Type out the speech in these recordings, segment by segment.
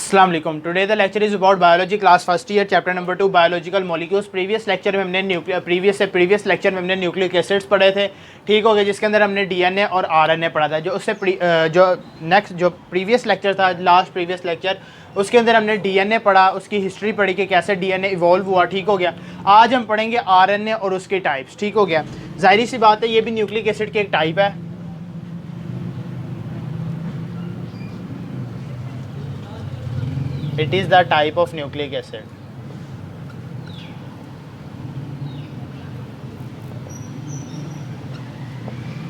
अस्सलाम वालेकुम। Today the lecture is about biology class first year chapter number 2 biological molecules. Previous lecture में हमने previous lecture में हमने न्यूक्लिक एसिड्स पढ़े थे, ठीक हो गया, जिसके अंदर हमने डीएनए और आरएनए पढ़ा था। जो प्रीवियस लेक्चर था, लास्ट प्रीवियस लेक्चर, उसके अंदर हमने डीएनए पढ़ा, उसकी हिस्ट्री पढ़ी कि कैसे डीएनए इवॉल्व हुआ, ठीक हो गया। आज हम पढ़ेंगे आरएनए और उसके टाइप्स, ठीक हो गया। जाहिर सी बात है, ये भी न्यूक्लिक एसिड की एक टाइप है। It is the type of nucleic acid.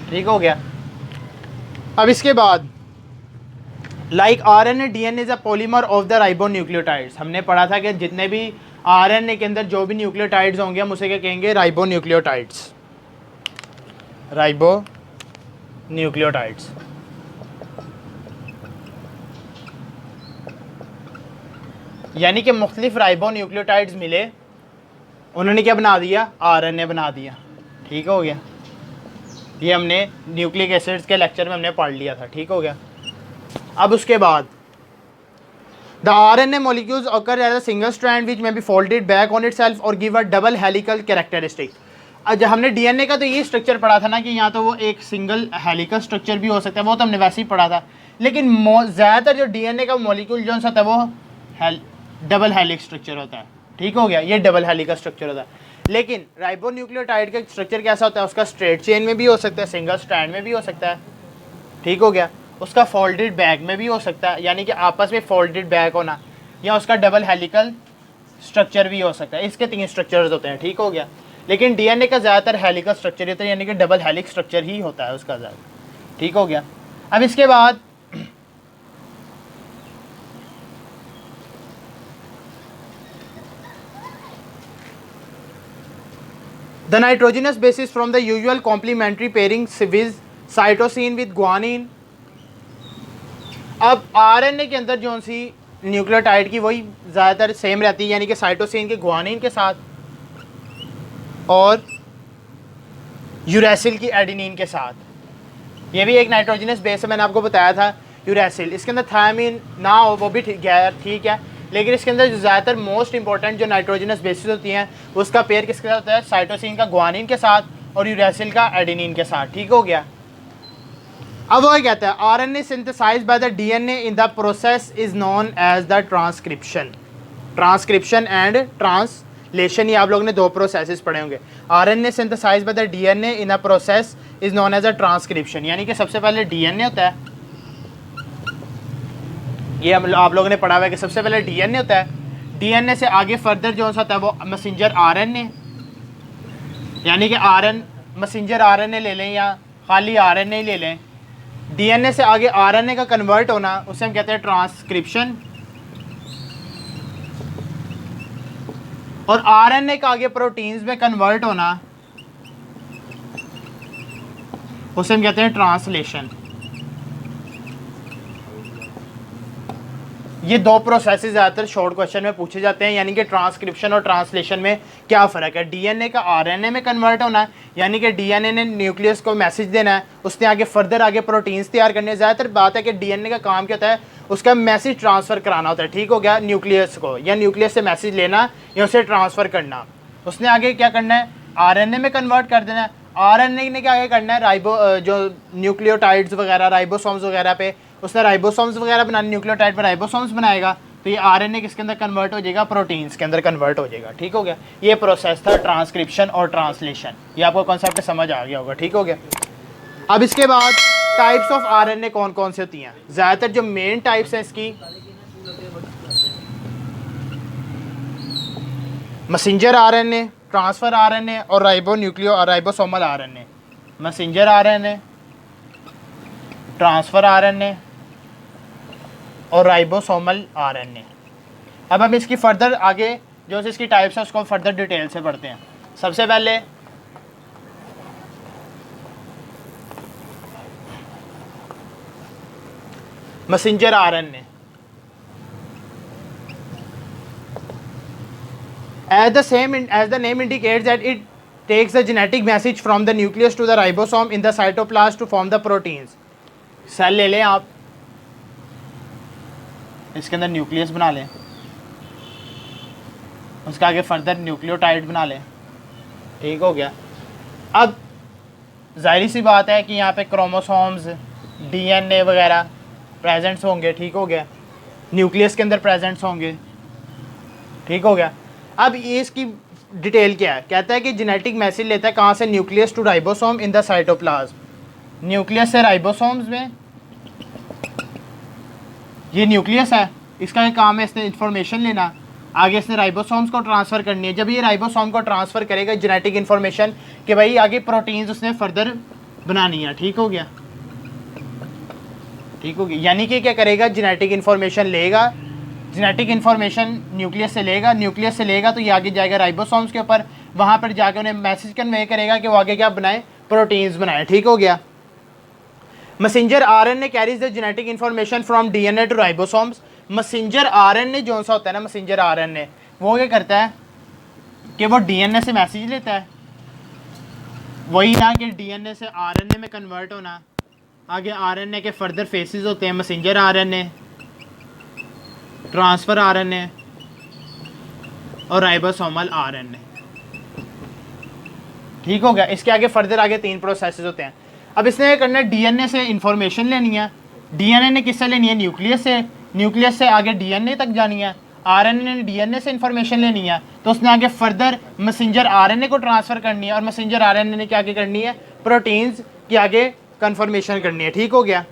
ठीक हो गया। अब इसके बाद like RNA DNA is a polymer of the ribonucleotides. हमने पढ़ा था कि जितने भी आरएनए के अंदर जो भी न्यूक्लियोटाइड्स होंगे हम उसे क्या कहेंगे? राइबोन्यूक्लियोटाइड्स। राइबोन्यूक्लियोटाइड्स। यानी कि मुख्तलिफ राइबोन्यूक्लियोटाइड्स मिले, उन्होंने क्या बना दिया? आरएनए बना दिया, ठीक हो गया। ये हमने न्यूक्लिक एसिड्स के लेक्चर में हमने पढ़ लिया था, ठीक हो गया। अब उसके बाद the RNA molecules occur as a single strand which may be folded back on itself और give a double helical characteristic. जब हमने डीएनए का तो ये स्ट्रक्चर पढ़ा था ना कि यहाँ तो वो एक सिंगल हेलिकल स्ट्रक्चर भी हो सकता है, वो तो हमने वैसे ही पढ़ा था। लेकिन ज़्यादातर जो डीएनए का मॉलिक्यूल जो सा था वो डबल हेलिक्स स्ट्रक्चर होता है, ठीक हो गया। ये डबल हेलिक्स स्ट्रक्चर होता है। लेकिन राइबोन्यूक्लियोटाइड का स्ट्रक्चर कैसा होता है? उसका स्ट्रेट चेन में भी हो सकता है, सिंगल स्ट्रैंड में भी हो सकता है, ठीक हो गया। उसका फोल्डेड बैक में भी हो सकता है, यानी कि आपस में फोल्डेड बैक होना, या उसका डबल हेलिकल स्ट्रक्चर भी हो सकता है। इसके 3 स्ट्रक्चर्स होते हैं, ठीक हो गया। लेकिन डीएनए का ज़्यादातर हेलिकल स्ट्रक्चर होता है, यानी कि डबल हेलिक्स स्ट्रक्चर ही होता है उसका ज़्यादा, ठीक हो गया। अब इसके बाद the nitrogenous basis from the usual complementary pairing with cytosine with guanine। अब आरएनए के अंदर जो सी न्यूक्लियोटाइड की वही ज़्यादातर सेम रहती है, यानी कि साइटोसिन के गुआनिन के साथ और यूरेसिल की एडेनिन के साथ। ये भी एक नाइट्रोजनस बेस है, मैंने आपको बताया था यूरेसिल। इसके अंदर थायमिन ना हो वो भी ठीक है, लेकिन इसके अंदर जो ज़्यादातर मोस्ट इंपॉर्टेंट जो नाइट्रोजनस बेसिस होती हैं उसका पेयर किसके साथ होता है? साइटोसिन का गुआनिन के साथ और यूरेसिल का एडेनिन के साथ, ठीक हो गया। अब वो कहता है RNA synthesized by the DNA in the process is known as the transcription and translation. ये आप लोगों ने 2 प्रोसेसेस पढ़े होंगे। RNA synthesized by the DNA in the process is known as a transcription, यानी कि सबसे पहले डीएनए होता है। ये आप लोगों ने पढ़ा हुआ है कि सबसे पहले डीएनए होता है। डीएनए से आगे फर्दर जो होता है वो मैसेंजर आरएनए, यानी कि मैसेंजर आरएनए ले लें या खाली आरएनए ले लें। डीएनए से आगे आरएनए का कन्वर्ट होना उसे हम कहते हैं ट्रांसक्रिप्शन, और आरएनए का आगे प्रोटीन्स में कन्वर्ट होना उसे हम कहते हैं ट्रांसलेशन। ये 2 प्रोसेसेस ज़्यादातर शॉर्ट क्वेश्चन में पूछे जाते हैं, यानी कि ट्रांसक्रिप्शन और ट्रांसलेशन में क्या फ़र्क है। डीएनए का आरएनए में कन्वर्ट होना है, यानी कि डीएनए ने न्यूक्लियस को मैसेज देना है, उसने आगे फर्दर आगे प्रोटीन्स तैयार करने। ज़्यादातर बात है कि डीएनए का काम क्या होता है? उसका मैसेज ट्रांसफ़र कराना होता है, ठीक हो गया, न्यूक्लियस को, या न्यूक्लियस से मैसेज लेना या उसे ट्रांसफ़र करना। उसने आगे क्या करना है? आरएनए में कन्वर्ट कर देना है। आरएनए ने क्या आगे करना है? जो न्यूक्लियोटाइड्स वगैरह, राइबोसोम्स वगैरह पे उसने राइबोसोम्स वगैरह बनाने, न्यूक्लियोटाइड पर राइबोसोम्स बनाएगा, तो ये आरएनए किसके अंदर कन्वर्ट हो जाएगा? प्रोटीन्स के अंदर कन्वर्ट हो जाएगा, ठीक हो गया। ये प्रोसेस था ट्रांसक्रिप्शन और ट्रांसलेशन। ये आपको कॉन्सेप्ट समझ आ गया होगा, ठीक हो गया। अब इसके बाद टाइप्स ऑफ आरएनए कौन कौन से होती हैं? ज़्यादातर जो मेन टाइप्स हैं इसकी, मैसेंजर आरएनए, ट्रांसफ़र आरएनए और ribosomal RNA. Messenger RNA, transfer RNA और राइबोसोमल आरएनए। अब हम इसकी फर्दर आगे जो इसकी टाइप्स है उसको फर्दर डिटेल से पढ़ते हैं। सबसे पहले messenger RNA. as the name indicates that it takes the genetic message from the nucleus to the ribosome in the cytoplasm to form the proteins। Cell ले लें आप, इसके अंदर न्यूक्लियस बना लें, उसके आगे फर्दर न्यूक्लियोटाइड बना लें। ठीक हो गया। अब जाहिर सी बात है कि यहाँ पे क्रोमोसोम्स, डीएनए वगैरह प्रेजेंट्स होंगे। ठीक हो गया। न्यूक्लियस के अंदर प्रेजेंट्स होंगे। ठीक हो गया। अब ये इसकी डिटेल क्या है, कहता है कि जेनेटिक मैसेज लेता है कहाँ से, nucleus to ribosome in the cytoplasm. Nucleus से राइबोसोम्स में, ये न्यूक्लियस है, इसका एक काम है इसने इंफॉर्मेशन लेना, आगे इसने राइबोसोम्स को ट्रांसफ़र करनी है। जब ये राइबोसोम को ट्रांसफ़र करेगा जेनेटिक इन्फॉर्मेशन कि भाई आगे प्रोटीन्स उसने फर्दर बनानी है। ठीक हो गया। ठीक हो गया। यानी कि क्या करेगा, जेनेटिक इन्फॉर्मेशन लेगा, जेनेटिक इन्फॉर्मेशन न्यूक्लियस से लेगा, न्यूक्लियस से लेगा तो ये आगे जाएगा राइबोसोम्स के ऊपर, वहाँ पर जाकर उन्हें मैसेज कन्वे करेगा कि वो आगे क्या बनाए, प्रोटीन्स बनाए। ठीक हो गया। Messenger RNA carries the genetic information from DNA to ribosomes. Messenger RNA जो सा होता है ना, मैसेंजर आरएनए वो क्या करता है कि वो डीएनए से मैसेज लेता है, वही ना कि डीएनए से आरएनए में कन्वर्ट होना। आगे आरएनए के फर्दर फेसेस होते हैं, मैसेंजर आरएनए, ट्रांसफ़र आरएनए और राइबोसोमल आरएनए। ठीक हो गया। इसके आगे फर्दर आगे 3 प्रोसेसेस होते हैं। अब इसने करना है डीएनए से इंफॉर्मेशन लेनी है, डीएनए ने किससे लेनी है, न्यूक्लियस से, न्यूक्लियस से आगे डीएनए तक जानी है, आरएनए ने डीएनए से इंफॉर्मेशन लेनी है, तो उसने आगे फर्दर मैसेंजर आरएनए को ट्रांसफ़र करनी है और मैसेंजर आरएनए ने क्या आगे करनी है, प्रोटीन्स की आगे कन्फर्मेशन करनी है। ठीक हो गया।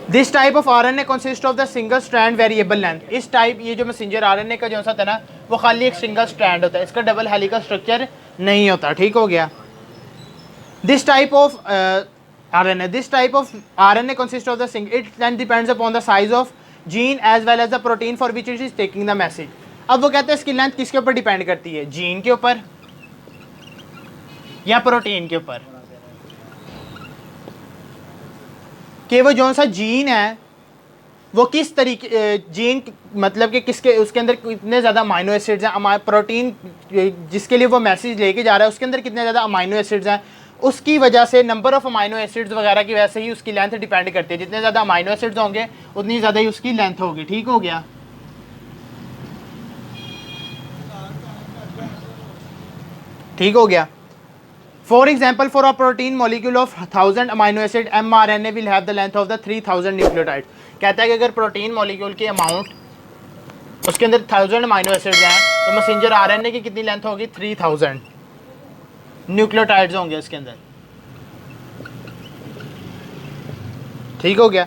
This type of RNA consist of the single strand variable length. इस टाइप, ये जो मैसेंजर आरएनए का जो सा था ना, वो खाली एक सिंगल स्ट्रैंड होता है, इसका डबल हेलिकल स्ट्रक्चर नहीं होता। ठीक हो गया। This type of RNA consists of the single. Its length depends upon the size of gene as well as the protein for which it is taking the message. अब वो कहते हैं इसकी लेंथ किसके ऊपर डिपेंड करती है, जीन के ऊपर या प्रोटीन के ऊपर, कि वो जो सा जीन है वो किस तरीके, जीन मतलब कि किसके, उसके अंदर कितने ज़्यादा अमाइनो एसिड्स हैं, प्रोटीन जिसके लिए वो मैसेज लेके जा रहा है उसके अंदर कितने ज़्यादा अमाइनो एसिड्स हैं, उसकी वजह से नंबर ऑफ़ अमाइनो एसिड्स वगैरह की वजह से ही उसकी लेंथ डिपेंड करती है। जितने ज़्यादा अमाइनो एसिड्स होंगे उतनी ज़्यादा ही उसकी लेंथ होगी। ठीक हो गया। ठीक हो गया। For example, for a protein molecule of 1000 amino acid mRNA will have the length of the 3000 nucleotide. कहता है कि अगर प्रोटीन मॉलिक्यूल के अमाउंट, उसके अंदर 1000 अमाइनो एसिड्स हैं तो मैसेंजर आरएनए की कितनी लेंथ होगी, 3000 न्यूक्लियोटाइड्स होंगे इसके अंदर। ठीक हो गया।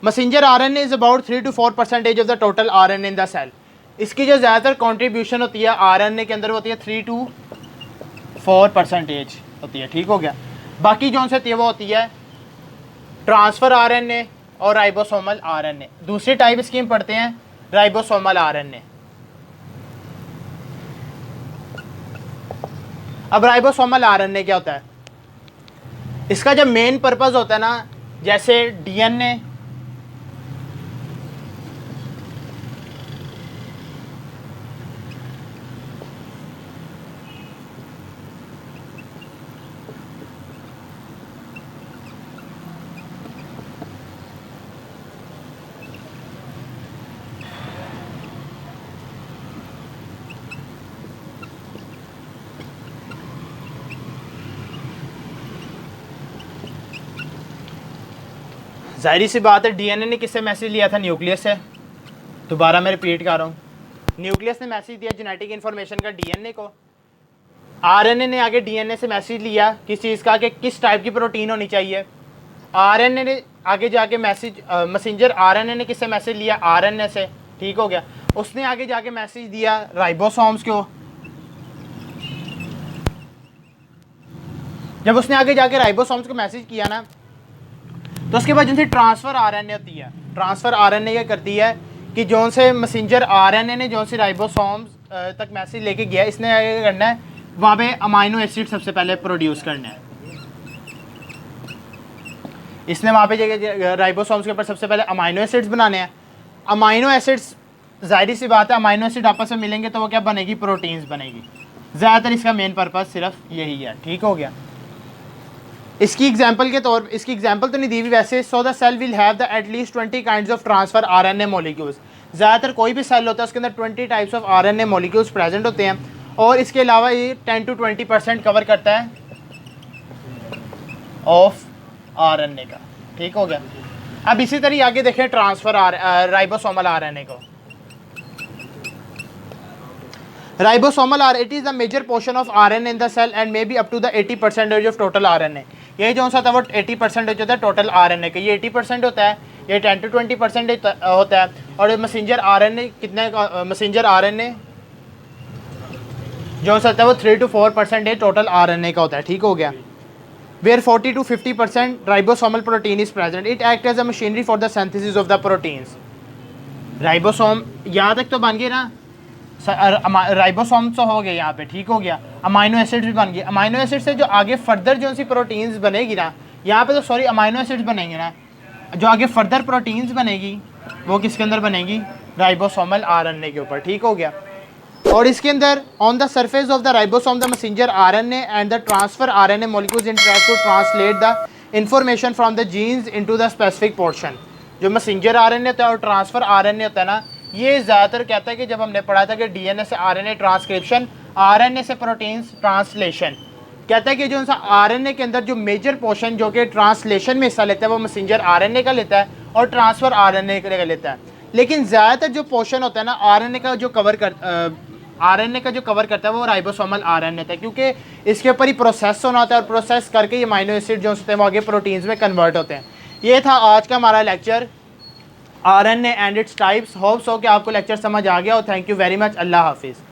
Messenger RNA is about 3 to 4% of the total RNA in the cell. इसकी जो ज़्यादातर कंट्रीब्यूशन होती है आरएनए के अंदर होती है 3 to 4% होती है। ठीक हो गया। बाकी जो से होती है वो होती है ट्रांसफ़र आरएनए और राइबोसोमल आरएनए। दूसरी टाइप स्कीम पढ़ते हैं राइबोसोमल आरएनए। अब राइबोसोमल आरएनए क्या होता है, इसका जब मेन पर्पस होता है ना, जैसे डीएनए, जाहिर सी बात है डीएनए ने किससे मैसेज लिया था, न्यूक्लियस से। दोबारा मैं रिपीट कर रहा हूँ, न्यूक्लियस ने मैसेज दिया जेनेटिक इन्फॉर्मेशन का डीएनए को, आरएनए ने आगे डीएनए से मैसेज लिया किस चीज़ का, कि किस टाइप की प्रोटीन होनी चाहिए। आरएनए ने आगे जाके मैसेज, मैसेंजर आरएनए ने किससे मैसेज लिया, आरएनए से। ठीक हो गया। उसने आगे जाके मैसेज दिया राइबोसोम्स को। जब उसने आगे जाके राइबोसोम्स को मैसेज किया ना, तो उसके बाद जिनसे ट्रांसफ़र आरएनए होती है, ट्रांसफ़र आरएनए क्या करती है कि जो से मैसेंजर आरएनए ने जो से राइबोसोम्स तक मैसेज लेके गया, इसने आगे करना है वहाँ पे अमाइनो एसिड सबसे पहले प्रोड्यूस करना है। इसने वहाँ पे राइबोसोम्स के ऊपर सबसे पहले अमाइनो एसिड्स बनाने हैं। अमाइनो एसिड्स, जाहिर सी बात है अमाइनो एसिड आपस में मिलेंगे तो वो क्या बनेगी, प्रोटीन्स बनेगी। ज़्यादातर इसका मेन पर्पस सिर्फ यही है। ठीक हो गया। इसकी एग्जांपल के तौर इसकी एग्जांपल तो नहीं दी हुई वैसे। So the cell will have the at least 20 kinds of transfer RNA molecules. ज़्यादातर कोई भी सेल होता है उसके अंदर 20 types of RNA molecules present होते हैं, और इसके अलावा ये 10 to 20% कवर करता है ऑफ आरएनए का। ठीक हो गया। अब इसी तरह आगे देखें ट्रांसफर राइबोसोमल आरएनए को। Ribosomal are it is the major portion of RNA in the cell and may be up to the 80% of total RNA. ये जो सा था वो 80% होता है टोटल आरएनए का, ये 80% होता है, ये 10 to 20% होता है। और मैसेंजर आरएनए कितने, मैसेंजर आरएनए जो सा था वो 3 to 4% टोटल आरएनए का होता है। ठीक हो गया। Where 40 to 50% ribosomal protein is present, it act as a machinery for the synthesis of the proteins. Ribosome यहाँ तक तो बन गए ना, राइबोसोम तो हो गए यहाँ पे। ठीक हो गया। अमाइनो एसिड्स भी बन गए। अमाइनो एसिड से जो आगे फर्दर जो सी प्रोटीन्स बनेगी ना, यहाँ पे तो सॉरी अमाइनो एसिड्स बनेंगे ना, जो आगे फर्दर प्रोटीन्स बनेगी वो किसके अंदर बनेगी, राइबोसोमल आरएनए के ऊपर। ठीक हो गया। और इसके अंदर on the surface of the ribosome the messenger RNA and the transfer RNA molecules interact to translate the information from the genes into the specific portion. जो मैसेंजर आरएनए होता है और ट्रांसफर आरएनए होता है ना, ये ज़्यादातर कहता है कि जब हमने पढ़ा था कि डीएनए से आरएनए ट्रांसक्रिप्शन, आरएनए से प्रोटीन्स ट्रांसलेशन, कहता है कि जो आरएनए के अंदर जो मेजर पोर्शन जो कि ट्रांसलेशन में हिस्सा लेता है वो मैसेंजर आरएनए का लेता है और ट्रांसफर आरएनए का लेता है। लेकिन ज़्यादातर जो पोर्शन होता है ना आरएनए का जो कवर करता है वो राइबोसोमल आरएनए होता है, क्योंकि इसके ऊपर ही प्रोसेस होना होता है और प्रोसेस करके ये अमाइनो एसिड जो होते हैं वो आगे प्रोटीन्स में कन्वर्ट होते हैं। ये था आज का हमारा lecture RNA and its types. Hopes हो कि आपको लेक्चर समझ आ गया हो। Thank you very much. Allah हाफिज़।